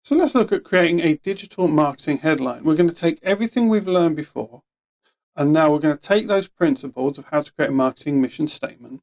So let's look at creating a digital marketing headline. We're going to take everything we've learned before, and now we're going to take those principles of how to create a marketing mission statement,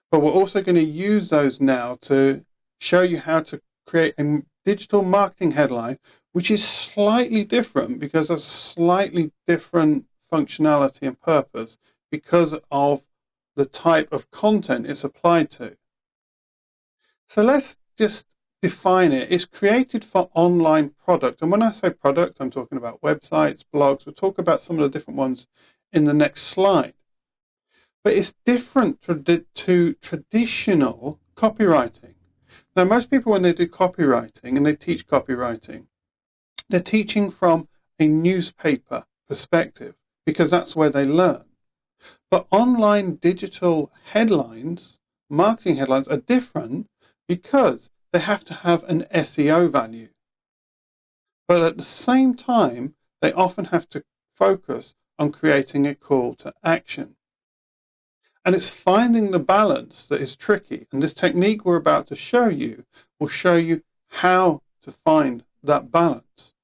but we're also going to use those now to show you how to create a digital marketing headline, which is slightly different because of slightly different functionality and purpose because of the type of content it's applied to. So let's just define it. It's created for online product. And when I say product, I'm talking about websites, blogs. We'll talk about some of the different ones in the next slide. But it's different to traditional copywriting. Now, most people, when they do copywriting and they teach copywriting, they're teaching from a newspaper perspective because that's where they learn. But online digital headlines, marketing headlines, are different because they have to have an SEO value. But at the same time, they often have to focus on creating a call to action. And it's finding the balance that is tricky. And this technique we're about to show you will show you how to find that balance.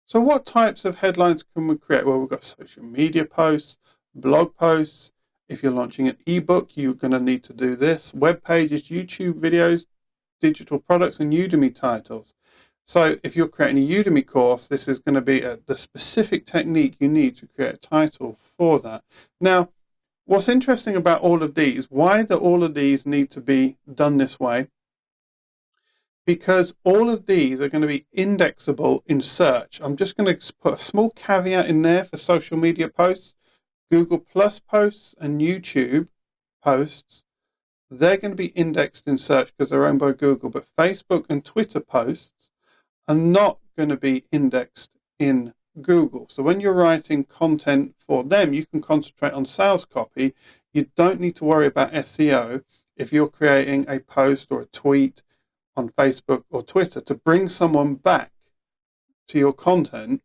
So what types of headlines can we create? Well, we've got social media posts, blog posts. If you're launching an ebook, you're going to need to do this. Web pages, YouTube videos, digital products, and Udemy titles. So if you're creating a Udemy course, this is going to be the specific technique you need to create a title for that. Now, what's interesting about all of these, why do all of these need to be done this way? Because all of these are going to be indexable in search. I'm just going to put a small caveat in there for social media posts. Google Plus posts and YouTube posts, they're going to be indexed in search because they're owned by Google, but Facebook and Twitter posts are not going to be indexed in Google. So when you're writing content for them, you can concentrate on sales copy. You don't need to worry about SEO if you're creating a post or a tweet on Facebook or Twitter to bring someone back to your content.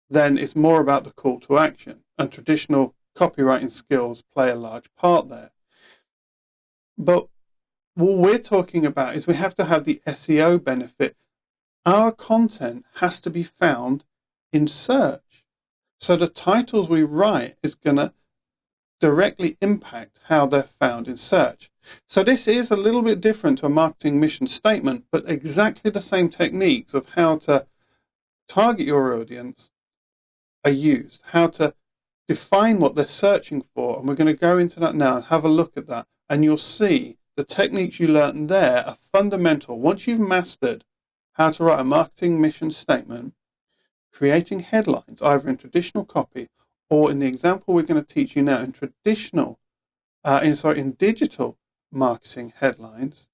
Then it's more about the call to action, and traditional copywriting skills play a large part there. But what we're talking about is we have to have the SEO benefit. Our content has to be found in search. So the titles we write is going to directly impact how they're found in search. So this is a little bit different to a marketing mission statement, but exactly the same techniques of how to target your audience are used, how to define what they're searching for. And we're going to go into that now and have a look at that. And you'll see the techniques you learned there are fundamental. Once you've mastered how to write a marketing mission statement, creating headlines, either in traditional copy or in the example we're going to teach you now in in digital marketing headlines,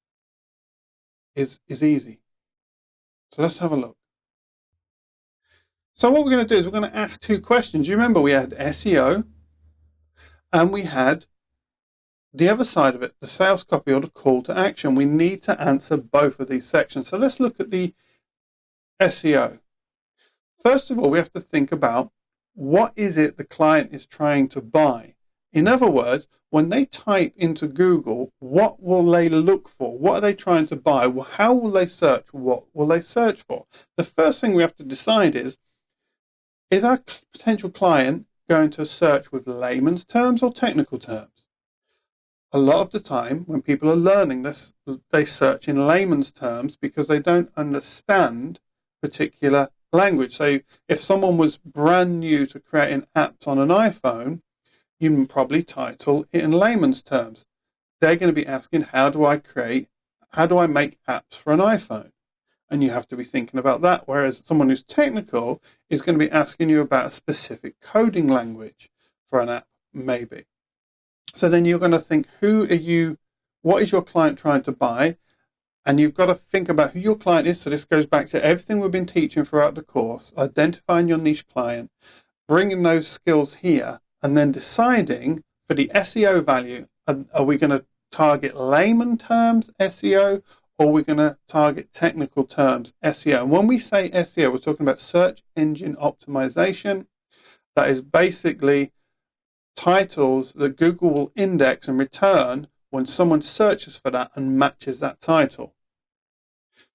is easy. So let's have a look. So what we're going to do is we're going to ask two questions. You remember we had SEO and we had the other side of it, the sales copy or the call to action. We need to answer both of these sections. So let's look at the SEO. First of all, we have to think about what is it the client is trying to buy. In other words, when they type into Google, what will they look for? What are they trying to buy? Well, how will they search? What will they search for? The first thing we have to decide is our potential client going to search with layman's terms or technical terms? A lot of the time when people are learning this, they search in layman's terms because they don't understand particular language. So if someone was brand new to creating apps on an iPhone, you can probably title it in layman's terms. They're going to be asking, how do I make apps for an iPhone? And you have to be thinking about that. Whereas someone who's technical is going to be asking you about a specific coding language for an app, maybe. So then you're going to think, what is your client trying to buy? And you've got to think about who your client is. So this goes back to everything we've been teaching throughout the course, identifying your niche client, bringing those skills here, and then deciding for the SEO value, are we going to target layman terms SEO, or are we going to target technical terms SEO? And when we say SEO, we're talking about search engine optimization. That is basically titles that Google will index and return when someone searches for that and matches that title.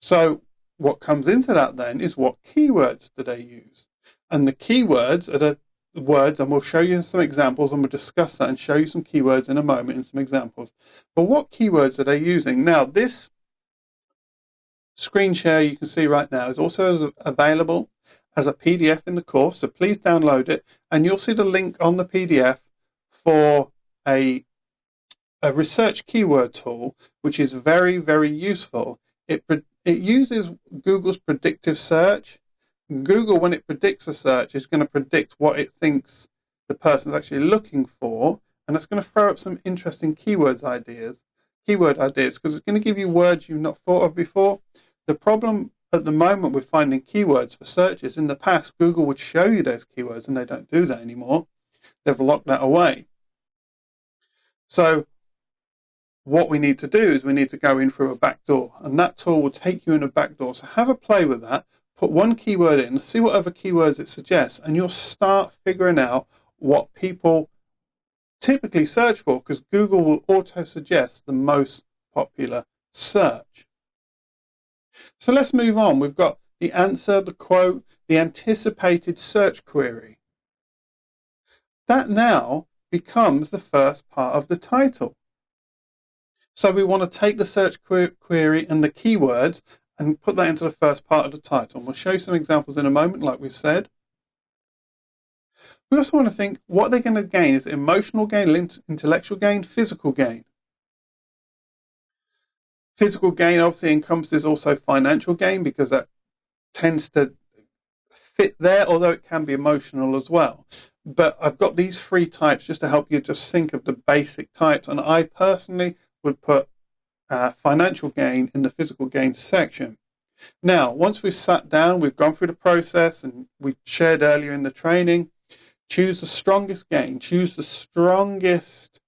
So what comes into that then is what keywords do they use? And the keywords are the words, and we'll show you some examples, and we'll discuss that and show you some keywords in a moment and some examples. But what keywords are they using? Now, this screen share you can see right now is also available as a PDF in the course, so please download it, and you'll see the link on the PDF for a research keyword tool, which is very, very useful. It uses Google's predictive search. Google, when it predicts a search, is going to predict what it thinks the person is actually looking for, and it's going to throw up some interesting keyword ideas, because it's going to give you words you've not thought of before. The problem at the moment with finding keywords for searches, in the past, Google would show you those keywords, and they don't do that anymore. They've locked that away. So what we need to do is we need to go in through a backdoor, and that tool will take you in a backdoor. So have a play with that. Put one keyword in, see what other keywords it suggests, and you'll start figuring out what people typically search for, because Google will auto-suggest the most popular search. So let's move on. We've got the answer, the quote, the anticipated search query. That now becomes the first part of the title. So we want to take the search query and the keywords and put that into the first part of the title. And we'll show you some examples in a moment, like we said. We also want to think what they're going to gain. Is it emotional gain, intellectual gain, physical gain? Physical gain obviously encompasses also financial gain, because that tends to fit there, although it can be emotional as well. But I've got these three types just to help you just think of the basic types. And I personally would put financial gain in the physical gain section. Now, once we've sat down, we've gone through the process, and we shared earlier in the training, choose the strongest gain, choose the strongest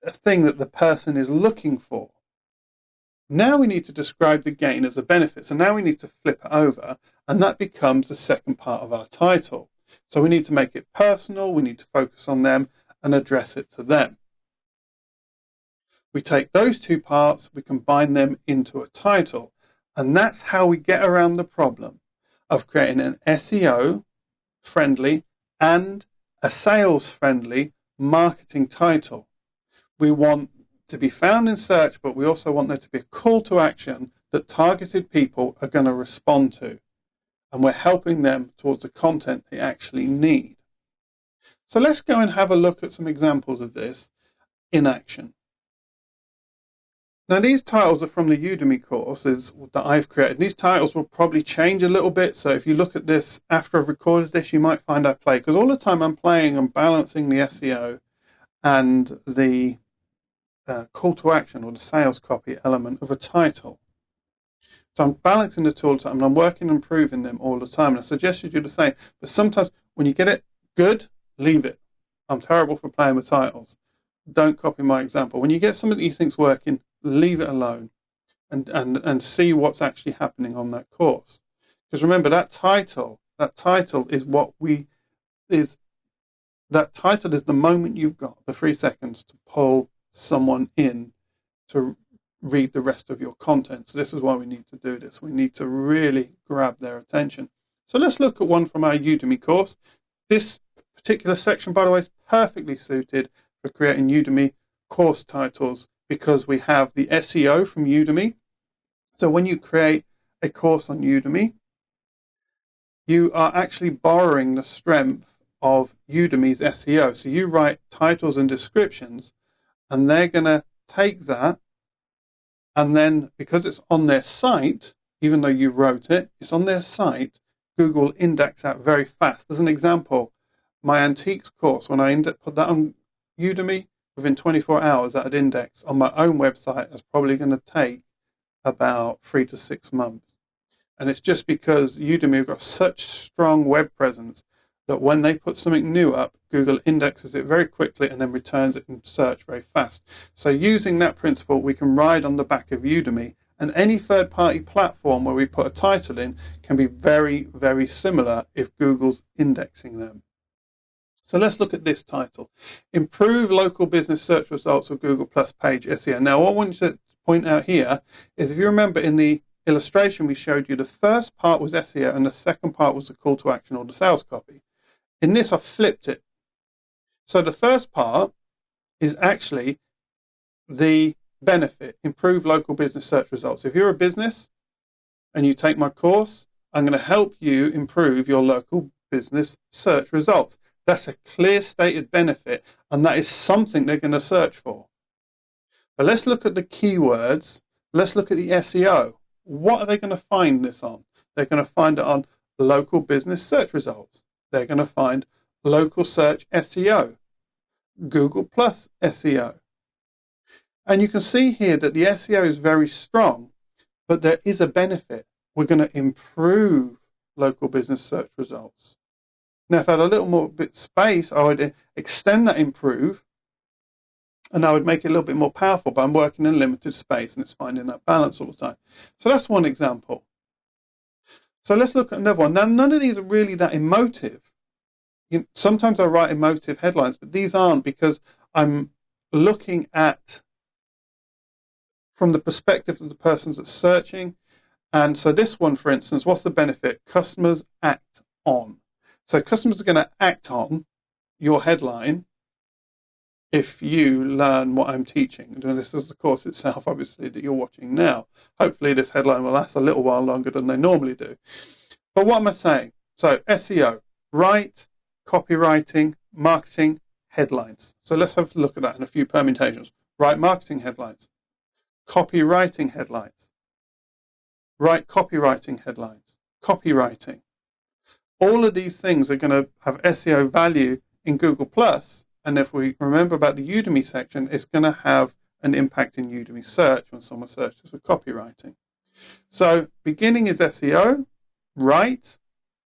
thing that the person is looking for. Now we need to describe the gain as a benefit. So now we need to flip it over, and that becomes the second part of our title. So we need to make it personal, we need to focus on them and address it to them. We take those two parts, we combine them into a title, and that's how we get around the problem of creating an SEO friendly and a sales friendly marketing title. We want to be found in search, but we also want there to be a call to action that targeted people are going to respond to, and we're helping them towards the content they actually need. So let's go and have a look at some examples of this in action. Now, these titles are from the Udemy courses that I've created. These titles will probably change a little bit, so if you look at this after I've recorded this, you might find I play, because all the time I'm balancing the SEO and the call to action or the sales copy element of a title. So I'm balancing the two all the time, and I'm working and improving them all the time. And I suggest you do the same. But sometimes when you get it good, leave it. I'm terrible for playing with titles. Don't copy my example. When you get something that you think's working, leave it alone and see what's actually happening on that course. Because remember, that title is that title is the moment you've got the 3 seconds to pull someone in to read the rest of your content. So this is why we need to do this. We need to really grab their attention. So let's look at one from our Udemy course. This particular section, by the way, is perfectly suited for creating Udemy course titles, because we have the SEO from Udemy. So when you create a course on Udemy, you are actually borrowing the strength of Udemy's SEO. So you write titles and descriptions, and they're going to take that, and then because it's on their site, even though you wrote it, it's on their site, Google will index that very fast. As an example, my antiques course, when I put that on Udemy, within 24 hours at an index on my own website, is probably going to take about 3 to 6 months. And it's just because Udemy have got such strong web presence that when they put something new up, Google indexes it very quickly and then returns it in search very fast. So using that principle, we can ride on the back of Udemy, and any third-party platform where we put a title in can be very, very similar if Google's indexing them. So let's look at this title. Improve local business search results of Google Plus page SEO. Now, what I want you to point out here is, if you remember in the illustration we showed you, the first part was SEO and the second part was the call to action or the sales copy. In this, I flipped it. So the first part is actually the benefit, improve local business search results. If you're a business and you take my course, I'm going to help you improve your local business search results. That's a clear stated benefit, and that is something they're going to search for. But let's look at the keywords. Let's look at the SEO. What are they going to find this on? They're going to find it on local business search results. They're going to find local search SEO, Google Plus SEO. And you can see here that the SEO is very strong, but there is a benefit. We're going to improve local business search results. Now, if I had a little more bit space, I would extend that improve, and I would make it a little bit more powerful, but I'm working in limited space, and it's finding that balance all the time. So that's one example. So let's look at another one. Now, none of these are really that emotive. Sometimes I write emotive headlines, but these aren't, because I'm looking at from the perspective of the person that's searching. And so this one, for instance, what's the benefit? Customers act on. So customers are going to act on your headline if you learn what I'm teaching. And this is the course itself, obviously, that you're watching now. Hopefully this headline will last a little while longer than they normally do. But what am I saying? So SEO, write, copywriting, marketing, headlines. So let's have a look at that in a few permutations. Write marketing headlines, copywriting headlines, write copywriting headlines, copywriting. All of these things are going to have SEO value in Google+. And if we remember about the Udemy section, it's going to have an impact in Udemy search when someone searches for copywriting. So beginning is SEO, write,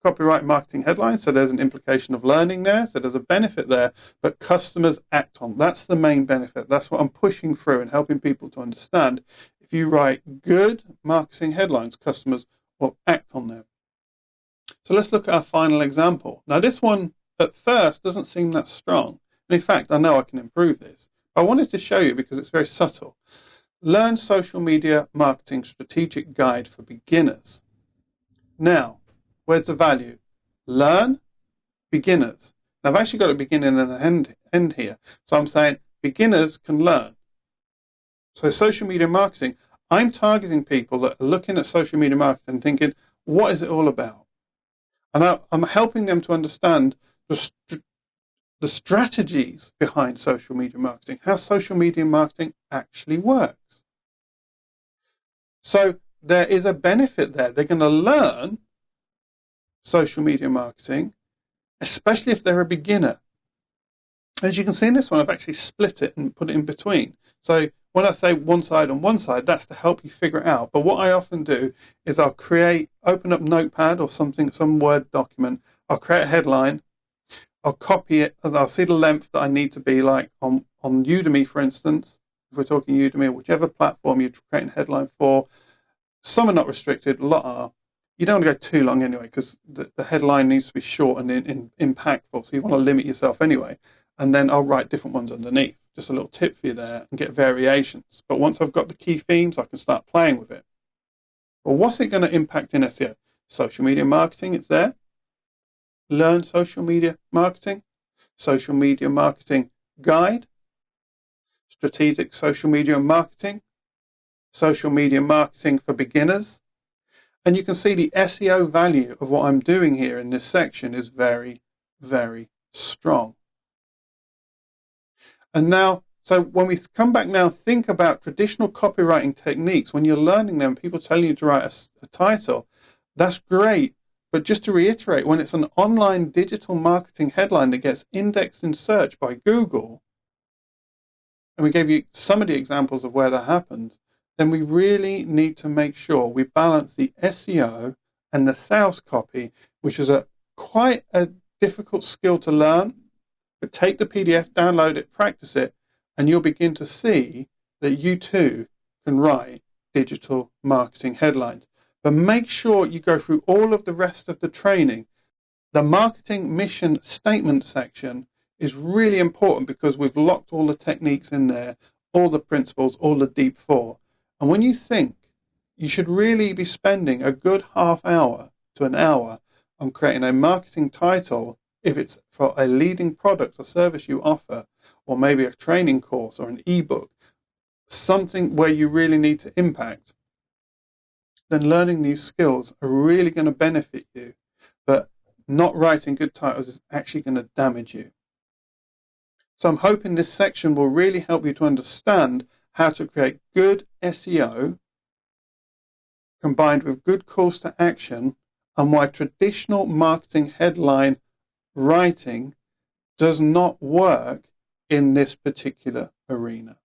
copyright, marketing headlines. So there's an implication of learning there. So there's a benefit there, but customers act on. That's the main benefit. That's what I'm pushing through and helping people to understand. If you write good marketing headlines, customers will act on them. So let's look at our final example. Now this one at first doesn't seem that strong. And in fact, I know I can improve this. I wanted to show you because it's very subtle. Learn Social Media Marketing Strategic Guide for Beginners. Now, where's the value? Learn, beginners. Now I've actually got a beginning and an end here. So I'm saying beginners can learn. So social media marketing, I'm targeting people that are looking at social media marketing and thinking, what is it all about? And I'm helping them to understand the strategies behind social media marketing, how social media marketing actually works. So there is a benefit there. They're going to learn social media marketing, especially if they're a beginner. As you can see in this one, I've actually split it and put it in between. So when I say one side on one side, that's to help you figure it out. But what I often do is I'll open up Notepad or something, some Word document. I'll create a headline. I'll copy it. I'll see the length that I need to be, like on Udemy, for instance. If we're talking Udemy or whichever platform you're creating a headline for, some are not restricted, a lot are. You don't want to go too long anyway, because the headline needs to be short and impactful. So you want to limit yourself anyway. And then I'll write different ones underneath. Just a little tip for you there, and get variations. But once I've got the key themes, I can start playing with it. Well, what's it going to impact in SEO? Social media marketing, it's there. Learn social media marketing. Social media marketing guide. Strategic social media marketing. Social media marketing for beginners. And you can see the SEO value of what I'm doing here in this section is very, very strong. And now, so when we come back now, think about traditional copywriting techniques. When you're learning them, people telling you to write a title, that's great. But just to reiterate, when it's an online digital marketing headline that gets indexed in search by Google, and we gave you some of the examples of where that happens, then we really need to make sure we balance the SEO and the sales copy, which is quite a difficult skill to learn. But take the PDF, download it, practice it, and you'll begin to see that you too can write digital marketing headlines. But make sure you go through all of the rest of the training. The marketing mission statement section is really important because we've locked all the techniques in there, all the principles, all the deep four. And when you think you should really be spending a good half hour to an hour on creating a marketing title if it's for a leading product or service you offer, or maybe a training course or an ebook, something where you really need to impact. Then learning these skills are really going to benefit you, but not writing good titles is actually going to damage you. So I'm hoping this section will really help you to understand how to create good SEO combined with good calls to action, and why traditional marketing headline writing does not work in this particular arena.